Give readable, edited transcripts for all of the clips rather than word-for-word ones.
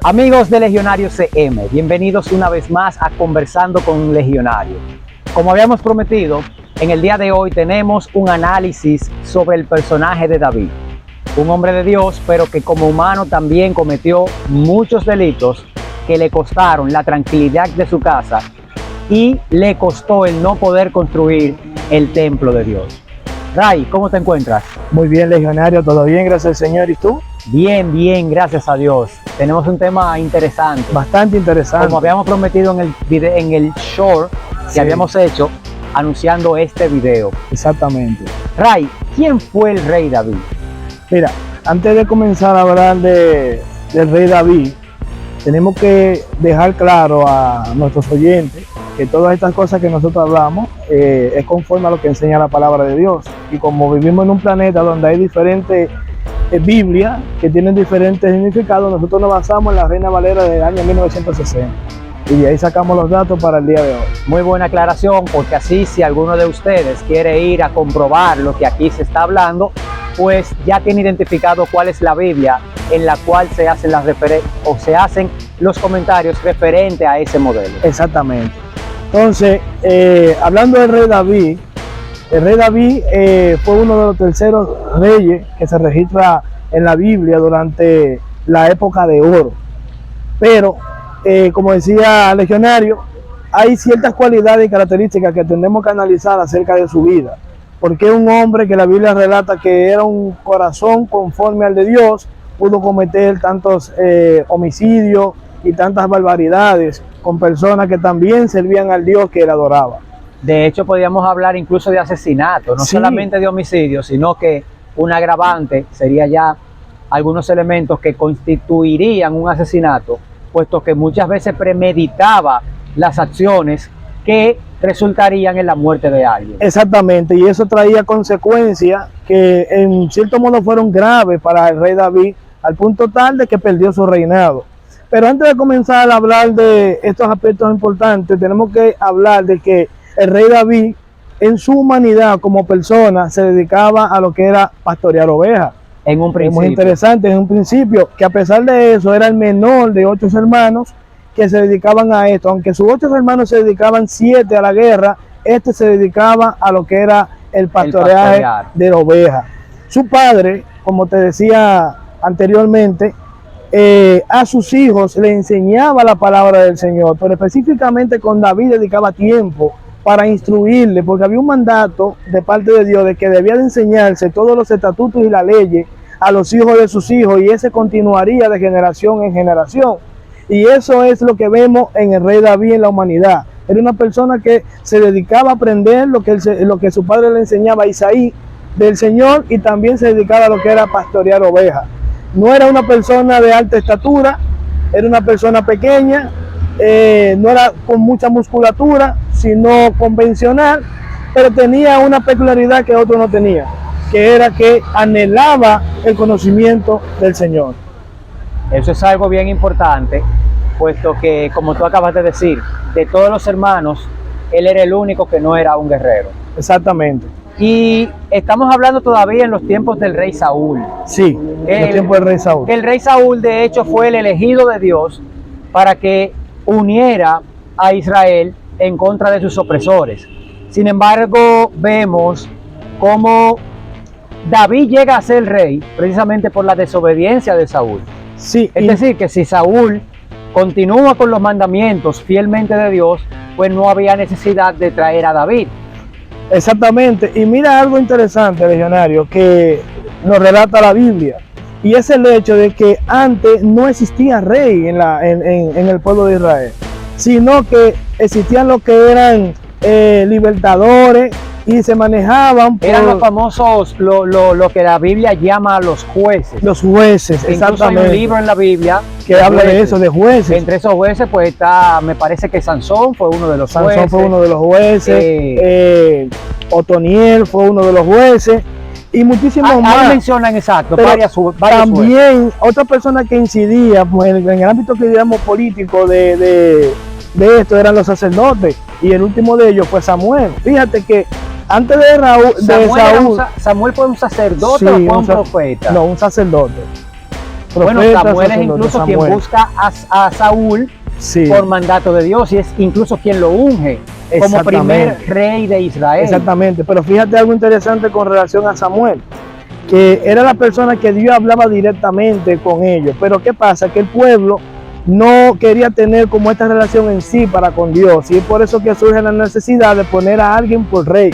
Amigos de Legionario CM, bienvenidos una vez más a Conversando con un Legionario. Como habíamos prometido, en el día de hoy tenemos un análisis sobre el personaje de David, un hombre de Dios, pero que como humano también cometió muchos delitos que le costaron la tranquilidad de su casa y le costó el no poder construir el templo de Dios. Ray, ¿cómo te encuentras? Muy bien, Legionario, todo bien, gracias al Señor. ¿Y tú? Bien, gracias a Dios. Tenemos un tema interesante. Bastante interesante. Como habíamos prometido en el short que habíamos hecho, anunciando este video. Exactamente. Ray, ¿quién fue el rey David? Mira, antes de comenzar a hablar del rey David, tenemos que dejar claro a nuestros oyentes que todas estas cosas que nosotros hablamos es conforme a lo que enseña la palabra de Dios. Y como vivimos en un planeta donde hay diferentes Biblias que tienen diferentes significados, nosotros nos basamos en la Reina Valera del año 1960 y de ahí sacamos los datos para el día de hoy. Muy buena aclaración, porque así si alguno de ustedes quiere ir a comprobar lo que aquí se está hablando, pues ya tiene identificado cuál es la Biblia en la cual se hacen los comentarios referentes a ese modelo. Exactamente. Entonces, hablando del rey David, el rey David fue uno de los terceros reyes que se registra en la Biblia durante la época de oro. Pero, como decía Legionario, hay ciertas cualidades y características que tenemos que analizar acerca de su vida. Porque un hombre que la Biblia relata que era un corazón conforme al de Dios, pudo cometer tantos homicidios y tantas barbaridades con personas que también servían al Dios que él adoraba. De hecho, podríamos hablar incluso de asesinato, no solamente de homicidio, sino que un agravante sería ya algunos elementos que constituirían un asesinato, puesto que muchas veces premeditaba las acciones que resultarían en la muerte de alguien. Exactamente, y eso traía consecuencias que en cierto modo fueron graves para el rey David, al punto tal de que perdió su reinado. Pero antes de comenzar a hablar de estos aspectos importantes, tenemos que hablar de que el rey David, en su humanidad como persona, se dedicaba a lo que era pastorear ovejas. En un principio. Es muy interesante, en un principio, que a pesar de eso era el menor de 8 hermanos que se dedicaban a esto. Aunque sus 8 hermanos se dedicaban 7 a la guerra, este se dedicaba a lo que era el pastoreaje de la oveja. Su padre, como te decía anteriormente, a sus hijos le enseñaba la palabra del Señor, pero específicamente con David dedicaba tiempo para instruirle, porque había un mandato de parte de Dios de que debía de enseñarse todos los estatutos y las leyes a los hijos de sus hijos, y ese continuaría de generación en generación. Y eso es lo que vemos en el rey David en la humanidad. Era una persona que se dedicaba a aprender lo que su padre le enseñaba a Isaí del Señor, y también se dedicaba a lo que era pastorear ovejas. No era una persona de alta estatura, era una persona pequeña, no era con mucha musculatura, sino convencional, pero tenía una peculiaridad que otro no tenía, que era que anhelaba el conocimiento del Señor. Eso es algo bien importante, puesto que, como tú acabas de decir, de todos los hermanos, él era el único que no era un guerrero. Exactamente. Y estamos hablando todavía en los tiempos del rey Saúl. Sí, en los tiempos del rey Saúl. El rey Saúl, de hecho, fue el elegido de Dios para que uniera a Israel en contra de sus opresores. Sin embargo, vemos cómo David llega a ser rey precisamente por la desobediencia de Saúl. Sí, es decir, que si Saúl continúa con los mandamientos fielmente de Dios, pues no había necesidad de traer a David. Exactamente, y mira algo interesante, Legionario, que nos relata la Biblia, y es el hecho de que antes no existía rey en el pueblo de Israel, sino que existían lo que eran libertadores, y se manejaban por... Eran los famosos, lo que la Biblia llama los jueces. Los jueces, exactamente. Incluso hay un libro en la Biblia que habla de eso, de jueces. Entre esos jueces pues está, me parece que Sansón fue uno de los jueces. Sansón fue uno de los jueces, Otoniel fue uno de los jueces, y muchísimos Ahí más. mencionan exacto, Pero varias también otra persona que incidía pues, en el ámbito que digamos político de esto eran los sacerdotes, y el último de ellos fue Samuel. Fíjate que antes de Saúl, Samuel fue un sacerdote, sí, o fue un profeta. No, un sacerdote. Bueno, Profeta, Samuel es sacerdote, incluso Samuel. quien busca a Saúl Sí, por mandato de Dios, y es incluso quien lo unge como primer exactamente. rey de Israel. Exactamente, pero fíjate algo interesante con relación a Samuel, que era la persona que Dios hablaba directamente con ellos, pero ¿qué pasa? Que el pueblo no quería tener como esta relación en sí para con Dios, y es por eso que surge la necesidad de poner a alguien por rey.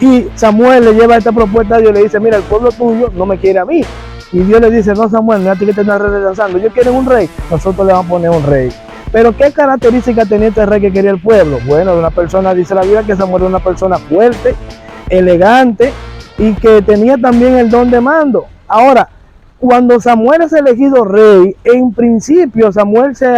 Y Samuel le lleva esta propuesta a Dios, le dice, mira, el pueblo tuyo no me quiere a mí, y Dios le dice, no, Samuel, no hay que te estás rechazando, ellos quieren un rey, nosotros le vamos a poner un rey. Pero ¿qué características tenía este rey que quería el pueblo? Bueno, una persona, dice la Biblia, que Samuel era una persona fuerte, elegante, y que tenía también el don de mando. Ahora, cuando Samuel es elegido rey, en principio Samuel se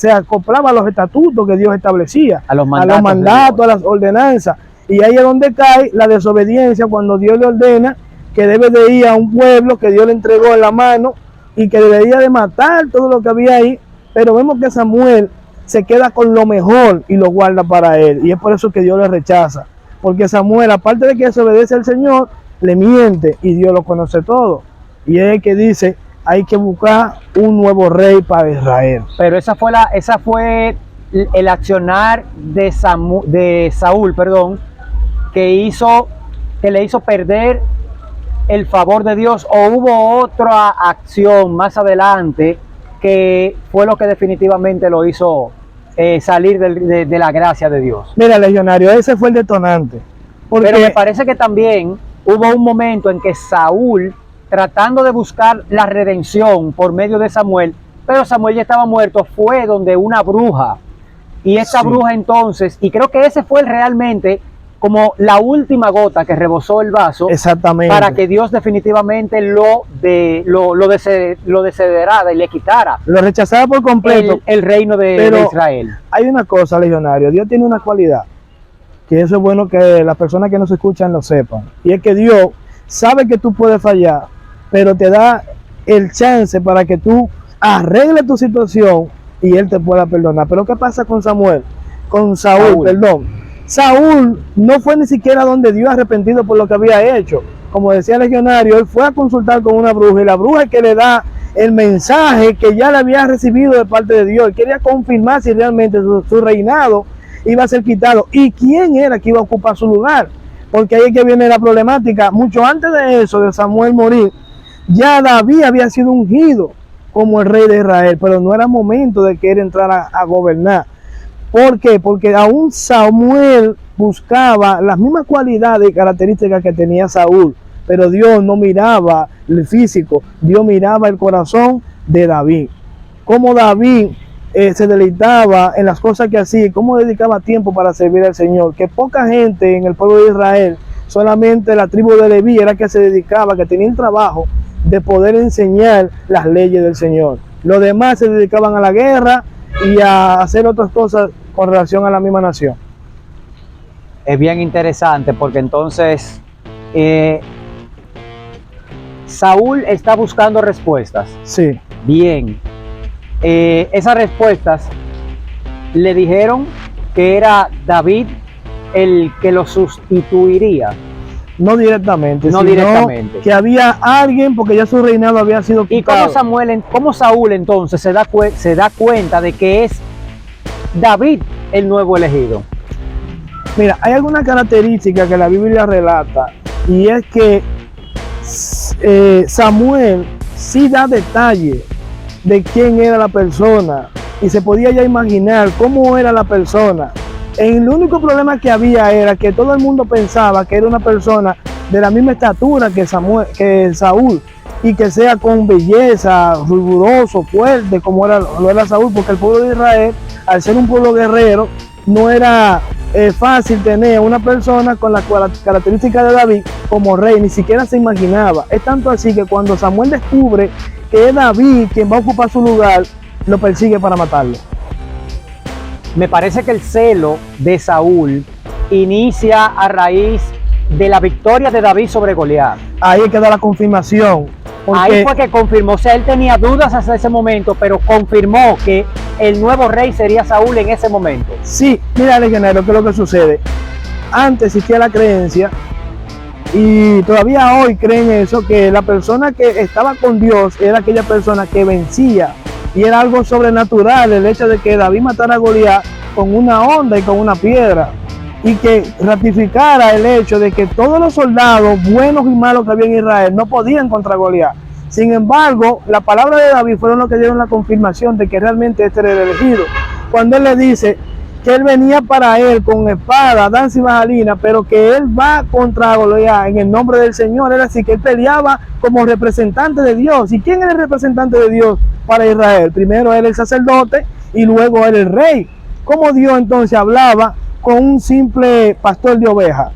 acoplaba a los estatutos que Dios establecía, a los mandatos, a las ordenanzas, y ahí es donde cae la desobediencia cuando Dios le ordena que debe de ir a un pueblo que Dios le entregó en la mano y que debería de matar todo lo que había ahí. Pero vemos que Samuel se queda con lo mejor y lo guarda para él. Y es por eso que Dios le rechaza. Porque Samuel, aparte de que desobedece al Señor, le miente y Dios lo conoce todo. Y es el que dice, hay que buscar un nuevo rey para Israel. Pero esa fue el accionar de Saúl, que le hizo perder el favor de Dios, o hubo otra acción más adelante que fue lo que definitivamente lo hizo salir de la gracia de Dios. Mira, legionario, ese fue el detonante. Pero me parece que también hubo un momento en que Saúl, tratando de buscar la redención por medio de Samuel, pero Samuel ya estaba muerto, fue donde una bruja, y esa bruja entonces, y creo que ese fue realmente como la última gota que rebosó el vaso, exactamente, para que Dios definitivamente lo desheredara y le quitara, lo rechazara por completo el reino de Israel. Hay una cosa, legionario, Dios tiene una cualidad, que eso es bueno que las personas que nos escuchan lo sepan, y es que Dios sabe que tú puedes fallar, pero te da el chance para que tú arregles tu situación y Él te pueda perdonar. Pero ¿qué pasa con Samuel? Con Saúl, perdón. Saúl no fue ni siquiera donde Dios arrepentido por lo que había hecho. Como decía el legionario, él fue a consultar con una bruja, y la bruja es que le da el mensaje que ya le había recibido de parte de Dios. Él quería confirmar si realmente su reinado iba a ser quitado y quién era que iba a ocupar su lugar. Porque ahí es que viene la problemática. Mucho antes de eso, de Samuel morir, ya David había sido ungido como el rey de Israel, pero no era momento de que él entrara a gobernar. ¿Por qué? Porque aún Samuel buscaba las mismas cualidades y características que tenía Saúl, pero Dios no miraba el físico, Dios miraba el corazón de David. Cómo David se deleitaba en las cosas que hacía, cómo dedicaba tiempo para servir al Señor, que poca gente en el pueblo de Israel, solamente la tribu de Leví era que se dedicaba, que tenía el trabajo de poder enseñar las leyes del Señor. Los demás se dedicaban a la guerra y a hacer otras cosas con relación a la misma nación. Es bien interesante porque entonces Saúl está buscando respuestas. Sí. Bien. Esas respuestas le dijeron que era David el que lo sustituiría. No directamente, no sino directamente, que había alguien, porque ya su reinado había sido quitado. ¿Y cómo Saúl entonces se da cuenta de que es David el nuevo elegido? Mira, hay alguna característica que la Biblia relata, y es que Samuel sí da detalle de quién era la persona, y se podía ya imaginar cómo era la persona. El único problema que había era que todo el mundo pensaba que era una persona de la misma estatura que Saúl, y que sea con belleza, riguroso, fuerte, como lo era Saúl, porque el pueblo de Israel, al ser un pueblo guerrero, no era fácil tener una persona con las características de David como rey, ni siquiera se imaginaba. Es tanto así que cuando Samuel descubre que es David quien va a ocupar su lugar, lo persigue para matarlo. Me parece que el celo de Saúl inicia a raíz de la victoria de David sobre Goliat. Ahí queda la confirmación. Ahí fue que confirmó, o sea, él tenía dudas hasta ese momento, pero confirmó que el nuevo rey sería Saúl en ese momento. Sí, mira, legionario, ¿qué es lo que sucede? Antes existía la creencia, y todavía hoy creen eso, que la persona que estaba con Dios era aquella persona que vencía, y era algo sobrenatural el hecho de que David matara a Goliat con una honda y con una piedra, y que ratificara el hecho de que todos los soldados buenos y malos que había en Israel no podían contra Goliat. Sin embargo, la palabra de David fueron los que dieron la confirmación de que realmente este era el elegido. Cuando él le dice que él venía para él con espada, danza y bajalina, pero que él va contra Goliat en el nombre del Señor, era así que él peleaba como representante de Dios. ¿Y quién era el representante de Dios para Israel? Primero él el sacerdote y luego él el rey. ¿Cómo Dios entonces hablaba con un simple pastor de ovejas?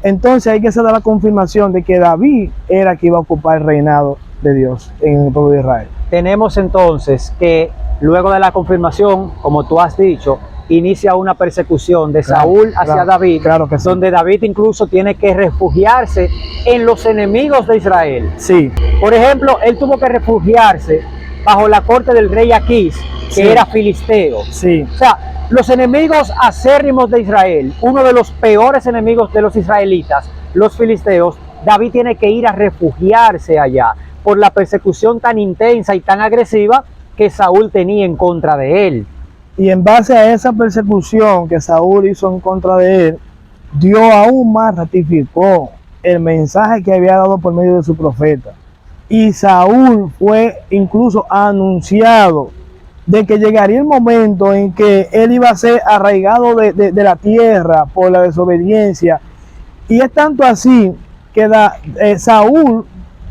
Entonces hay que se da la confirmación de que David era quien iba a ocupar el reinado de Dios en el pueblo de Israel. Tenemos entonces que luego de la confirmación, como tú has dicho, inicia una persecución de Saúl hacia David, claro que sí, donde David incluso tiene que refugiarse en los enemigos de Israel. Sí. Por ejemplo, él tuvo que refugiarse bajo la corte del rey Aquís, que sí, era filisteo. Sí. O sea, los enemigos acérrimos de Israel, uno de los peores enemigos de los israelitas, los filisteos, David tiene que ir a refugiarse allá por la persecución tan intensa y tan agresiva que Saúl tenía en contra de él. Y en base a esa persecución que Saúl hizo en contra de él, Dios aún más ratificó el mensaje que había dado por medio de su profeta. Y Saúl fue incluso anunciado de que llegaría el momento en que él iba a ser arraigado de la tierra por la desobediencia. Y es tanto así que Saúl,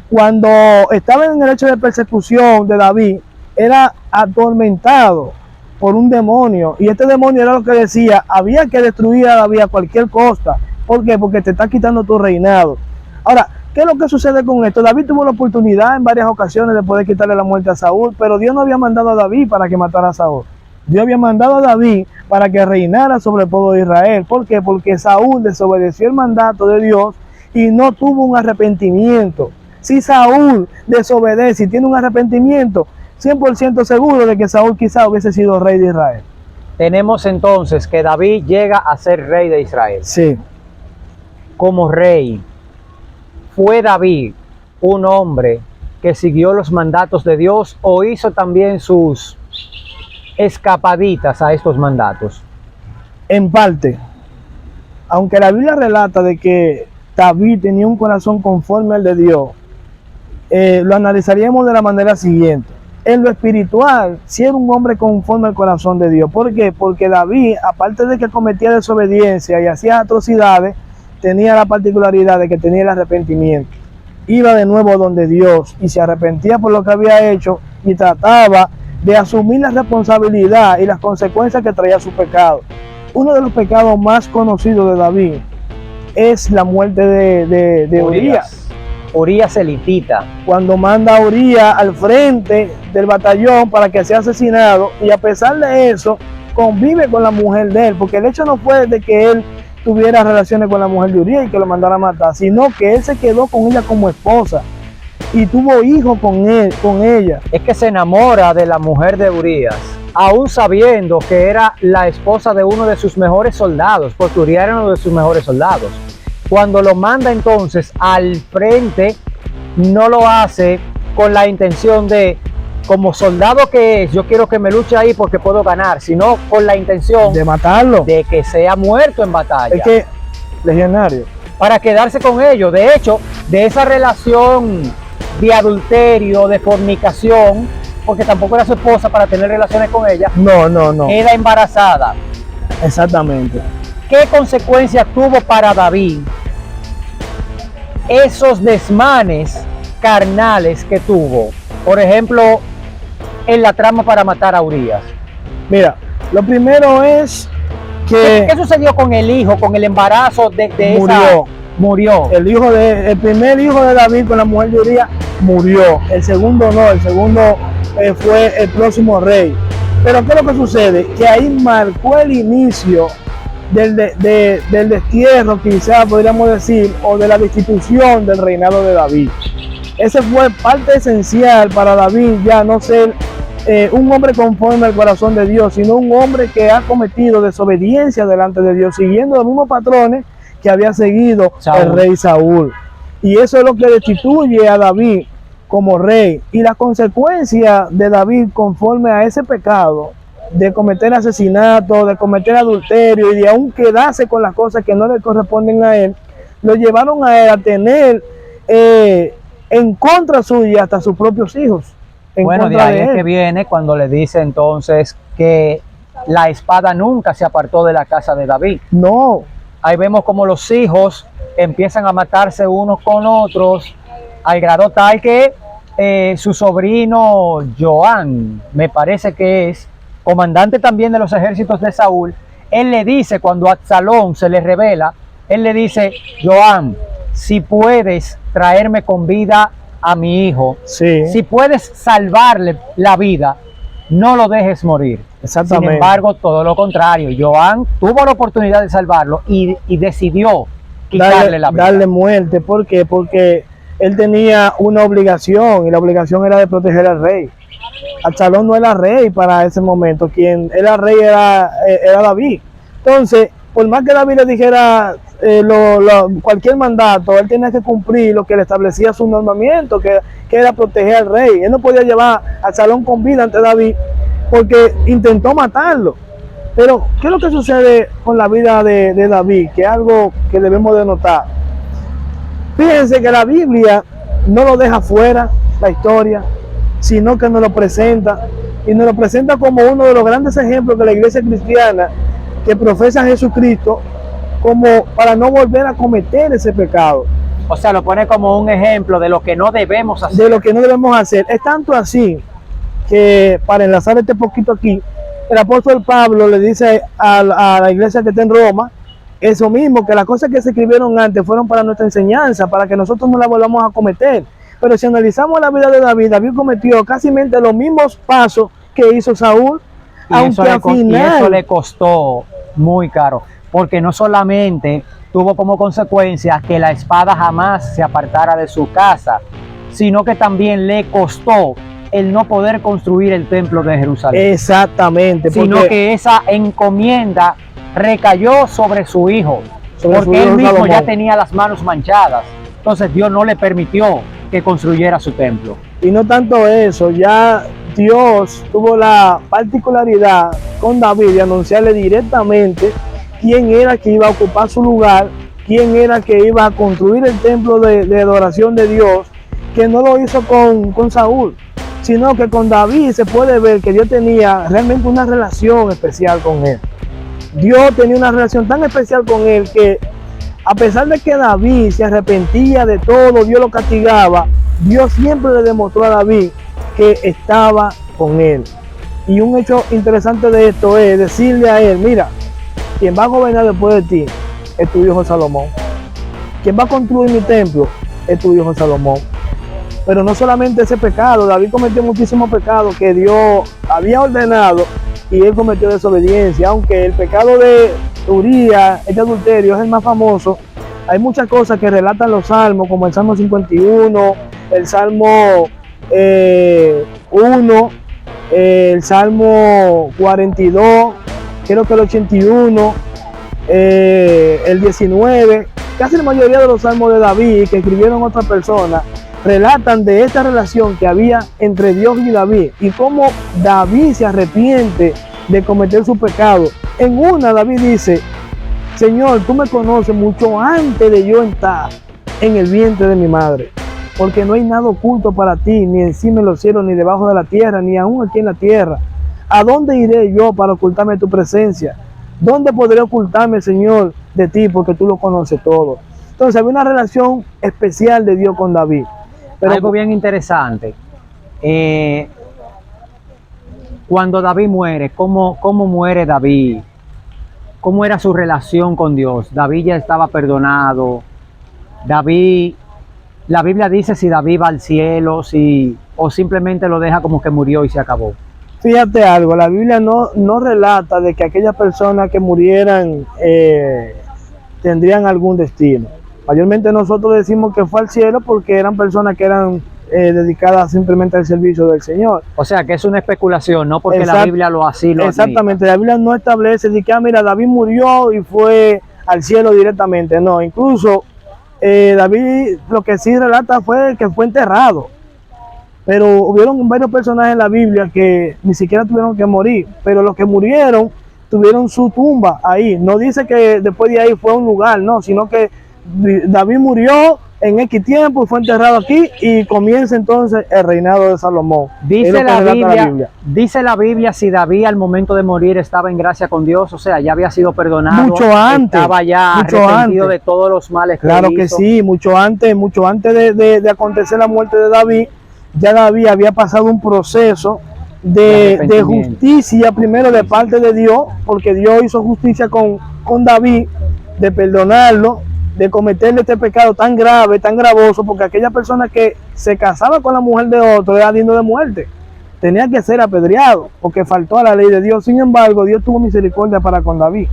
cuando estaba en el hecho de persecución de David, era atormentado por un demonio, y este demonio era lo que decía: había que destruir a David a cualquier costa. ¿Por qué? Porque te está quitando tu reinado. Ahora, ¿qué es lo que sucede con esto? David tuvo la oportunidad en varias ocasiones de poder quitarle la muerte a Saúl, pero Dios no había mandado a David para que matara a Saúl. Dios había mandado a David para que reinara sobre el pueblo de Israel. ¿Por qué? Porque Saúl desobedeció el mandato de Dios y no tuvo un arrepentimiento. Si Saúl desobedece y tiene un arrepentimiento, 100% seguro de que Saúl quizá hubiese sido rey de Israel. Tenemos entonces que David llega a ser rey de Israel. Sí. Como rey, ¿fue David un hombre que siguió los mandatos de Dios o hizo también sus escapaditas a estos mandatos? En parte, aunque la Biblia relata de que David tenía un corazón conforme al de Dios, lo analizaríamos de la manera siguiente. En lo espiritual, si era un hombre conforme al corazón de Dios. ¿Por qué? Porque David, aparte de que cometía desobediencia y hacía atrocidades, tenía la particularidad de que tenía el arrepentimiento. Iba de nuevo donde Dios y se arrepentía por lo que había hecho y trataba de asumir la responsabilidad y las consecuencias que traía su pecado. Uno de los pecados más conocidos de David es la muerte de Urías. Urías elitita. Cuando manda a Urías al frente del batallón para que sea asesinado, y a pesar de eso convive con la mujer de él, porque el hecho no fue de que él tuviera relaciones con la mujer de Urías y que lo mandara a matar, sino que él se quedó con ella como esposa y tuvo hijos con ella. Es que se enamora de la mujer de Urías, aún sabiendo que era la esposa de uno de sus mejores soldados, porque Urías era uno de sus mejores soldados. Cuando lo manda entonces al frente, no lo hace con la intención de, como soldado que es, yo quiero que me luche ahí porque puedo ganar, sino con la intención de matarlo, de que sea muerto en batalla. Es que, legionario, para quedarse con ellos. De hecho, de esa relación de adulterio, de fornicación, porque tampoco era su esposa para tener relaciones con ella. No. Queda embarazada. Exactamente. ¿Qué consecuencias tuvo para David esos desmanes carnales que tuvo? Por ejemplo, en la trama para matar a Urías. Mira, lo primero es que... ¿Qué sucedió con el hijo, con el embarazo de murió. El primer hijo de David con la mujer de Urías murió. El segundo no, el segundo fue el próximo rey. Pero ¿qué es lo que sucede? Que ahí marcó el inicio del destierro, quizás podríamos decir, o de la destitución del reinado de David. Ese fue parte esencial para David, ya no ser un hombre conforme al corazón de Dios, sino un hombre que ha cometido desobediencia delante de Dios, siguiendo los mismos patrones que había seguido el rey Saúl. Y eso es lo que destituye a David como rey. Y la consecuencia de David conforme a ese pecado de cometer asesinato, de cometer adulterio y de aún quedarse con las cosas que no le corresponden a él, lo llevaron a él a tener en contra suya hasta sus propios hijos. Bueno, de ahí es que viene cuando le dice entonces que la espada nunca se apartó de la casa de David. No. Ahí vemos como los hijos empiezan a matarse unos con otros, al grado tal que su sobrino Joán, me parece que es, comandante también de los ejércitos de Saúl, él le dice, cuando a Absalón se le revela, él le dice: Joán, si puedes traerme con vida a mi hijo, sí, si puedes salvarle la vida, no lo dejes morir. Exactamente. Sin embargo, todo lo contrario, Joán tuvo la oportunidad de salvarlo y decidió quitarle la vida. Darle muerte. ¿Por qué? Porque él tenía una obligación, y la obligación era de proteger al rey. Absalón no era rey para ese momento, quien era rey era David. Entonces, por más que David le dijera cualquier mandato, él tenía que cumplir lo que le establecía su normamiento, que era proteger al rey. Él no podía llevar a Absalón con vida ante David porque intentó matarlo. Pero, ¿qué es lo que sucede con la vida de David? Que es algo que debemos de notar. Fíjense que la Biblia no lo deja fuera, la historia, sino que nos lo presenta, y nos lo presenta como uno de los grandes ejemplos de la iglesia cristiana que profesa a Jesucristo, como para no volver a cometer ese pecado. O sea, lo pone como un ejemplo de lo que no debemos hacer. De lo que no debemos hacer. Es tanto así que, para enlazar este poquito aquí, el apóstol Pablo le dice a la iglesia que está en Roma eso mismo, que las cosas que se escribieron antes fueron para nuestra enseñanza, para que nosotros no las volvamos a cometer. Pero si analizamos la vida de David, David cometió casi los mismos pasos que hizo Saúl, y eso le costó muy caro, porque no solamente tuvo como consecuencia que la espada jamás se apartara de su casa, sino que también le costó el no poder construir el templo de Jerusalén. Exactamente. Sino que esa encomienda recayó sobre su hijo, porque él mismo ya tenía las manos manchadas. Entonces Dios no le permitió que construyera su templo. Y no tanto eso, ya Dios tuvo la particularidad con David de anunciarle directamente quién era que iba a ocupar su lugar, quién era que iba a construir el templo de adoración de Dios, que no lo hizo con Saúl, sino que con David se puede ver que Dios tenía realmente una relación especial con él. Dios tenía una relación tan especial con él que, a pesar de que David se arrepentía de todo, Dios lo castigaba, Dios siempre le demostró a David que estaba con él. Y un hecho interesante de esto es decirle a él: mira, quien va a gobernar después de ti es tu hijo Salomón. Quien va a construir mi templo es tu hijo Salomón. Pero no solamente ese pecado, David cometió muchísimos pecados que Dios había ordenado y él cometió desobediencia. Aunque el pecado de Urías, este adulterio, es el más famoso, hay muchas cosas que relatan los salmos, como el Salmo 51, el Salmo 1, el Salmo 42, creo que el 81, el 19, casi la mayoría de los salmos de David que escribieron otras personas relatan de esta relación que había entre Dios y David y cómo David se arrepiente de cometer su pecado. En una, David dice: Señor, tú me conoces mucho antes de yo estar en el vientre de mi madre, porque no hay nada oculto para ti, ni encima de los cielos, ni debajo de la tierra, ni aún aquí en la tierra. ¿A dónde iré yo para ocultarme de tu presencia? ¿Dónde podré ocultarme, Señor, de ti? Porque tú lo conoces todo. Entonces había una relación especial de Dios con David. Pero algo bien interesante, cuando David muere, ¿cómo muere David? ¿Cómo era su relación con Dios? David ya estaba perdonado. David, la Biblia dice si David va al cielo, o simplemente lo deja como que murió y se acabó. Fíjate algo, la Biblia no relata de que aquellas personas que murieran tendrían algún destino. Mayormente nosotros decimos que fue al cielo porque eran personas que eran dedicadas simplemente al servicio del Señor. O sea, que es una especulación, no porque la Biblia lo así lo Exactamente, la Biblia no establece de que, mira, David murió y fue al cielo directamente, no, incluso David lo que sí relata fue que fue enterrado, pero hubieron varios personajes en la Biblia que ni siquiera tuvieron que morir, pero los que murieron tuvieron su tumba ahí. No dice que después de ahí fue a un lugar, no, sino que David murió en X tiempo y fue enterrado aquí y comienza entonces el reinado de Salomón. Dice la Biblia si David al momento de morir estaba en gracia con Dios, o sea, ya había sido perdonado. Mucho antes. Estaba ya arrepentido de todos los males que Claro hizo. que sí, mucho antes de acontecer la muerte de David, ya David había pasado un proceso de justicia primero de parte de Dios, porque Dios hizo justicia con David, de perdonarlo, de cometerle este pecado tan grave, tan gravoso, porque aquella persona que se casaba con la mujer de otro era digno de muerte, tenía que ser apedreado, porque faltó a la ley de Dios. Sin embargo, Dios tuvo misericordia para con David.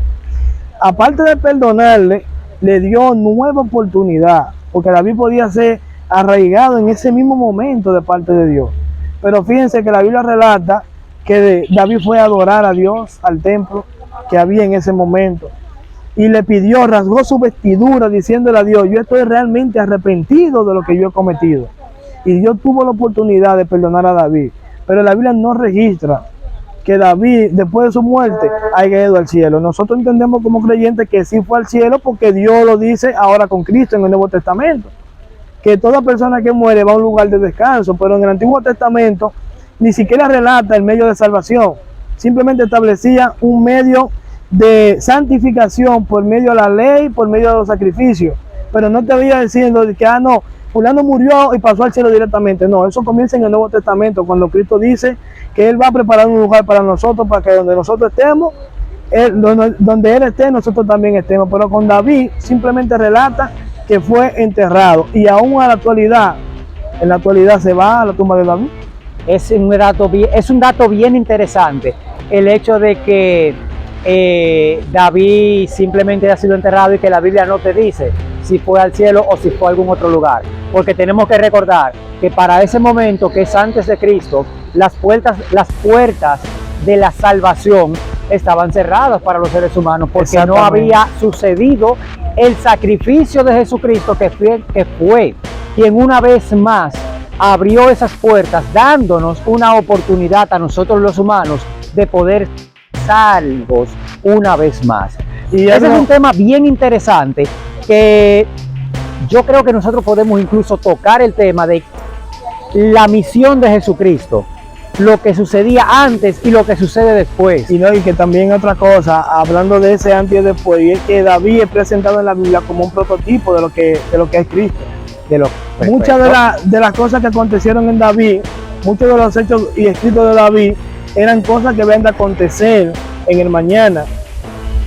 Aparte de perdonarle, le dio nueva oportunidad, porque David podía ser arraigado en ese mismo momento de parte de Dios. Pero fíjense que la Biblia relata que David fue a adorar a Dios al templo que había en ese momento, y le pidió, rasgó su vestidura diciéndole a Dios, yo estoy realmente arrepentido de lo que yo he cometido. Y Dios tuvo la oportunidad de perdonar a David, pero la Biblia no registra que David después de su muerte haya ido al cielo. Nosotros entendemos como creyentes que sí fue al cielo, porque Dios lo dice ahora con Cristo en el Nuevo Testamento, que toda persona que muere va a un lugar de descanso, pero en el Antiguo Testamento ni siquiera relata el medio de salvación, simplemente establecía un medio de santificación por medio de la ley, por medio de los sacrificios, pero no te veía diciendo que no, fulano murió y pasó al cielo directamente. No, eso comienza en el Nuevo Testamento, cuando Cristo dice que Él va a preparar un lugar para nosotros, para que donde nosotros estemos, donde Él esté, nosotros también estemos. Pero con David simplemente relata que fue enterrado, y aún en la actualidad se va a la tumba de David. Es un dato bien interesante el hecho de que David simplemente ha sido enterrado y que la Biblia no te dice si fue al cielo o si fue a algún otro lugar, porque tenemos que recordar que para ese momento, que es antes de Cristo, las puertas de la salvación estaban cerradas para los seres humanos, porque no había sucedido el sacrificio de Jesucristo, que fue quien una vez más abrió esas puertas, dándonos una oportunidad a nosotros los humanos de poder salvos una vez más. Y ese es un tema bien interesante, que yo creo que nosotros podemos incluso tocar el tema de la misión de Jesucristo, lo que sucedía antes y lo que sucede después. Y que también otra cosa, hablando de ese antes y después, y es que David es presentado en la Biblia como un prototipo de lo que es Cristo. Muchas de las cosas que acontecieron en David, muchos de los hechos y escritos de David, eran cosas que ven de acontecer en el mañana,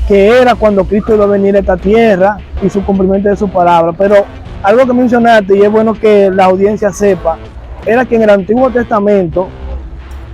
que era cuando Cristo iba a venir a esta tierra y su cumplimiento de su palabra. Pero algo que mencionaste, y es bueno que la audiencia sepa, era que en el Antiguo Testamento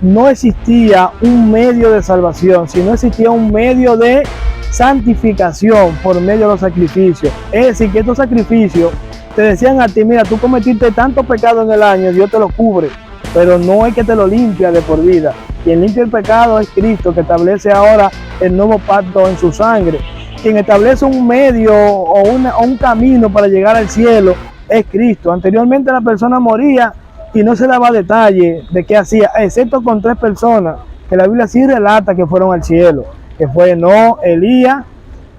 no existía un medio de salvación, sino existía un medio de santificación por medio de los sacrificios. Es decir, que estos sacrificios te decían a ti, mira, tú cometiste tanto pecado en el año, Dios te lo cubre, pero no es que te lo limpia de por vida. Quien limpia el pecado es Cristo, que establece ahora el nuevo pacto en su sangre. Quien establece un medio o un camino para llegar al cielo es Cristo. Anteriormente la persona moría y no se daba detalle de qué hacía, excepto con 3 personas que la Biblia sí relata que fueron al cielo, que fue Enoc, Elías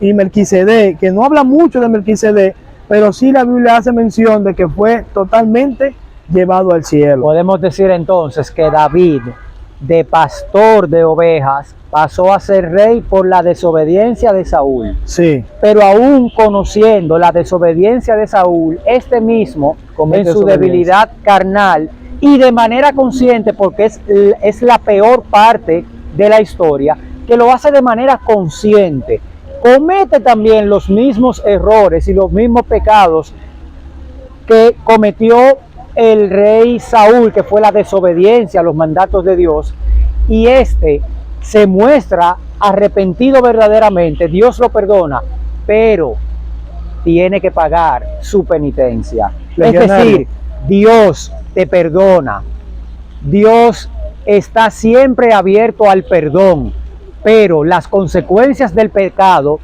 y Melquisedec, que no habla mucho de Melquisedec, pero sí la Biblia hace mención de que fue totalmente llevado al cielo. Podemos decir entonces que David, de pastor de ovejas, pasó a ser rey por la desobediencia de Saúl. Sí. Pero aún conociendo la desobediencia de Saúl, este mismo, en su debilidad carnal y de manera consciente, porque es la peor parte de la historia, que lo hace de manera consciente, comete también los mismos errores y los mismos pecados que cometió el rey Saúl, que fue la desobediencia a los mandatos de Dios, y este se muestra arrepentido verdaderamente, Dios lo perdona, pero tiene que pagar su penitencia. Es decir, Dios te perdona, Dios está siempre abierto al perdón, pero las consecuencias del pecado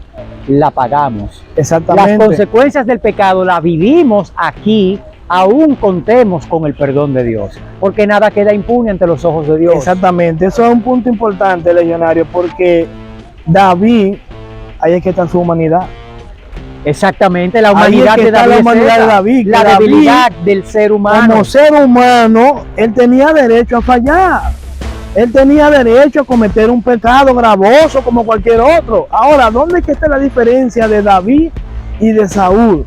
la pagamos. Exactamente. Las consecuencias del pecado la vivimos aquí, aún contemos con el perdón de Dios, porque nada queda impune ante los ojos de Dios. Exactamente, eso es un punto importante, legionario, porque David, ahí es que está su humanidad. Exactamente, la humanidad de David, la debilidad del ser humano. Como ser humano, él tenía derecho a fallar. Él tenía derecho a cometer un pecado gravoso como cualquier otro. Ahora, ¿dónde es que está la diferencia de David y de Saúl?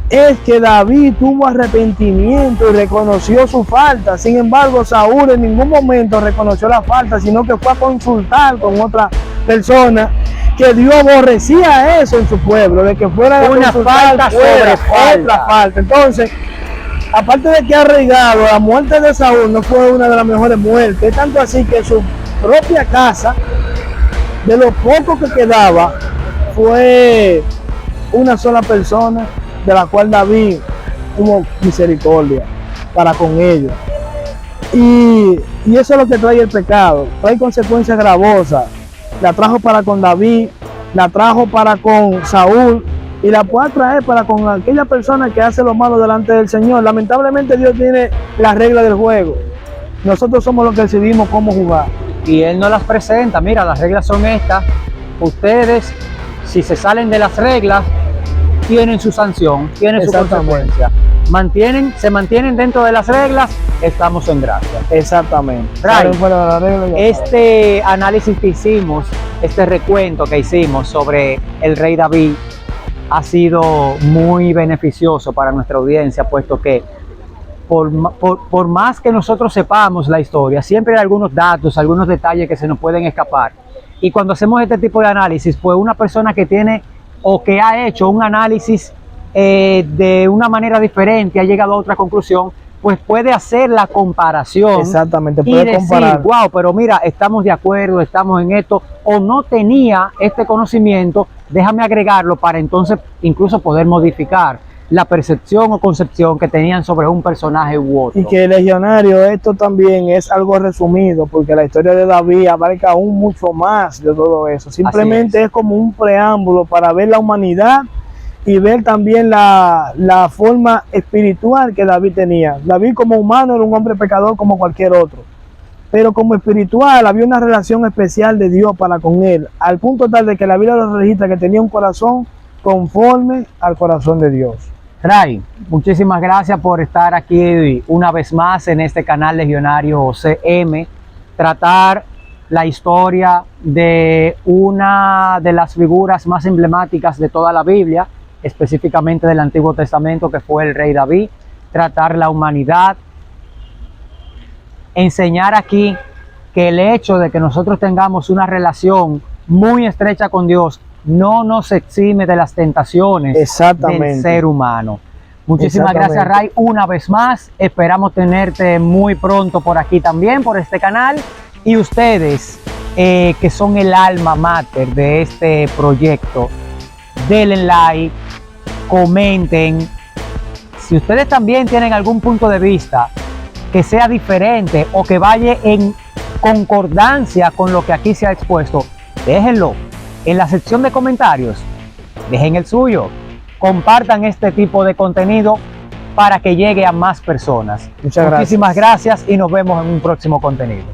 Es que David tuvo arrepentimiento y reconoció su falta. Sin embargo, Saúl en ningún momento reconoció la falta, sino que fue a consultar con otra persona, que Dios aborrecía eso en su pueblo, de que fuera una falta sobre otra falta. Entonces, aparte de que ha arraigado, la muerte de Saúl no fue una de las mejores muertes, es tanto así que su propia casa, de lo poco que quedaba, fue una sola persona, de la cual David tuvo misericordia para con ellos. Y eso es lo que trae el pecado, trae consecuencias gravosas. La trajo para con David, la trajo para con Saúl, y la puede traer para con aquella persona que hace lo malo delante del Señor. Lamentablemente Dios tiene las reglas del juego. Nosotros somos los que decidimos cómo jugar. Y Él nos las presenta. Mira, las reglas son estas. Ustedes, si se salen de las reglas, tienen su sanción, tienen su consecuencia. Se mantienen dentro de las reglas, estamos en gracia. Exactamente. Este análisis que hicimos, este recuento que hicimos sobre el rey David, ha sido muy beneficioso para nuestra audiencia, puesto que por más que nosotros sepamos la historia, siempre hay algunos datos, algunos detalles que se nos pueden escapar. Y cuando hacemos este tipo de análisis, pues una persona que tiene o que ha hecho un análisis de una manera diferente, ha llegado a otra conclusión, pues puede hacer la comparación. Exactamente, puede decir, comparar. Wow, pero mira, estamos de acuerdo, estamos en esto, o no tenía este conocimiento, déjame agregarlo para entonces incluso poder modificar la percepción o concepción que tenían sobre un personaje u otro. Y que legionario, esto también es algo resumido, porque la historia de David abarca aún mucho más de todo eso. Simplemente es como un preámbulo para ver la humanidad y ver también la forma espiritual que David tenía. David como humano era un hombre pecador como cualquier otro, pero como espiritual había una relación especial de Dios para con él, al punto tal de que la Biblia lo registra que tenía un corazón conforme al corazón de Dios. Ray, muchísimas gracias por estar aquí una vez más en este canal Legionario CM, tratar la historia de una de las figuras más emblemáticas de toda la Biblia, específicamente del Antiguo Testamento, que fue el rey David, tratar la humanidad, enseñar aquí que el hecho de que nosotros tengamos una relación muy estrecha con Dios no nos exime de las tentaciones del ser humano. Muchísimas gracias, Ray, una vez más. Esperamos tenerte muy pronto por aquí también, por este canal. Y ustedes, que son el alma mater de este proyecto, denle like, comenten. Si ustedes también tienen algún punto de vista que sea diferente o que vaya en concordancia con lo que aquí se ha expuesto, déjenlo en la sección de comentarios, dejen el suyo, compartan este tipo de contenido para que llegue a más personas. Muchísimas gracias y nos vemos en un próximo contenido.